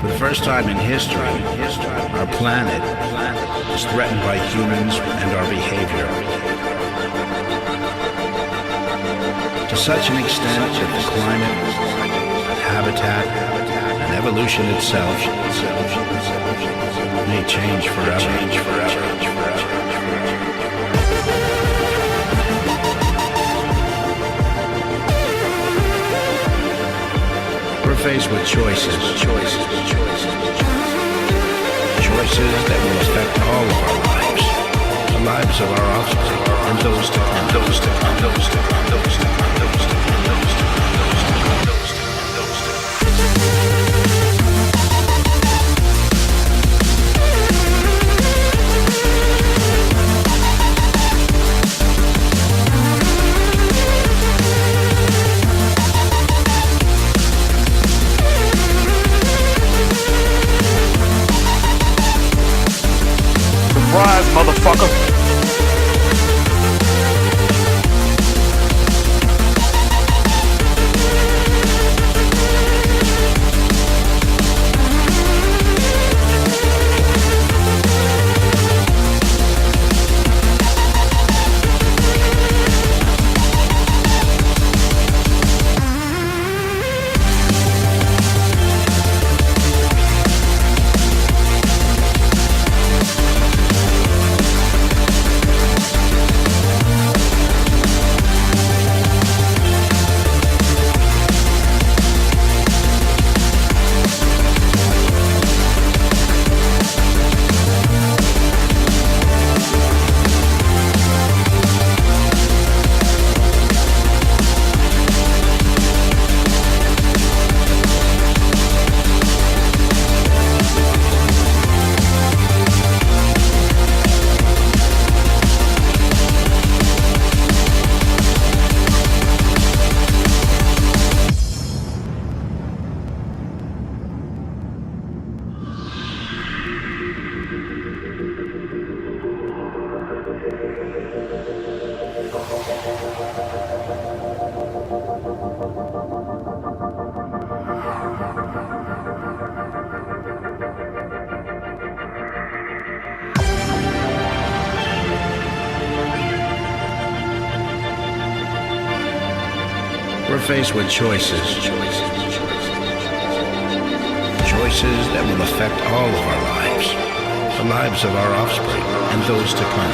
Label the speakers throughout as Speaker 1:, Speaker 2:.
Speaker 1: For the first time in history, our planet is threatened by humans and our behavior. To such an extent that the climate, habitat, and evolution itself may change forever. We're faced with choices that will affect all of our lives, the lives of our offspring, and those to come.
Speaker 2: Surprise, motherfucker.
Speaker 1: We're faced with choices that will affect all of our lives, the lives of our offspring, and those to come.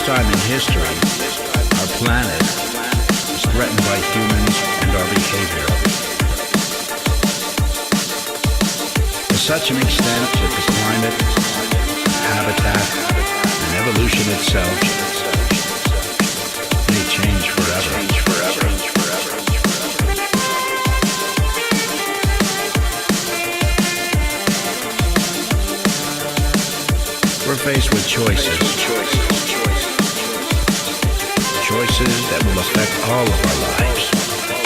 Speaker 1: Time in history, our planet is threatened by humans and our behavior. To such an extent that the climate, habitat, and evolution itself may change forever. We're faced with choices Choices that will affect all of our lives,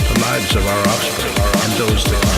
Speaker 1: the lives of our offspring, and those to come.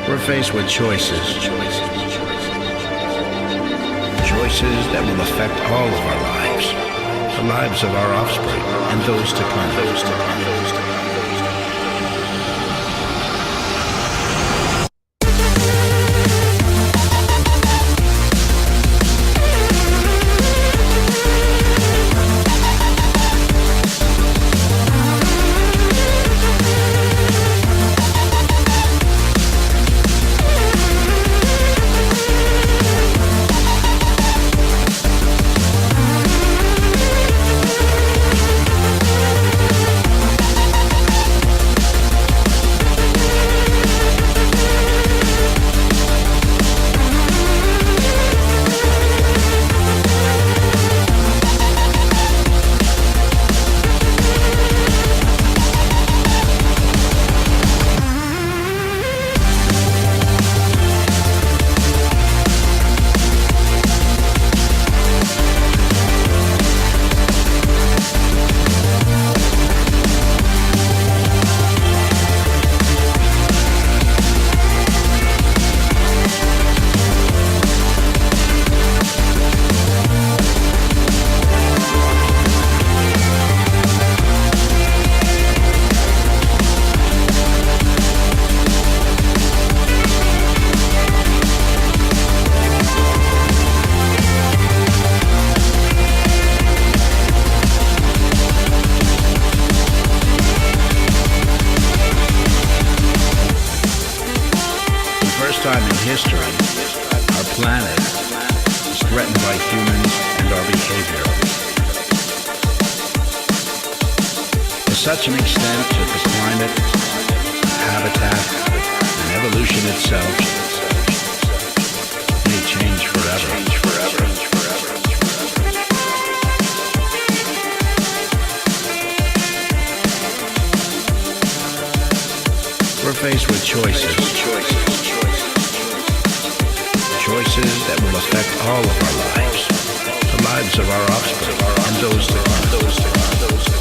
Speaker 1: We're faced with choices. Choices that will affect all of our lives, the lives of our offspring, and those to come. Time in history, our planet is threatened by humans and our behavior. To such an extent that the climate, habitat, and evolution itself may change forever. We're faced with choices. Choices that will affect all of our lives, the lives of our offspring, and those to come.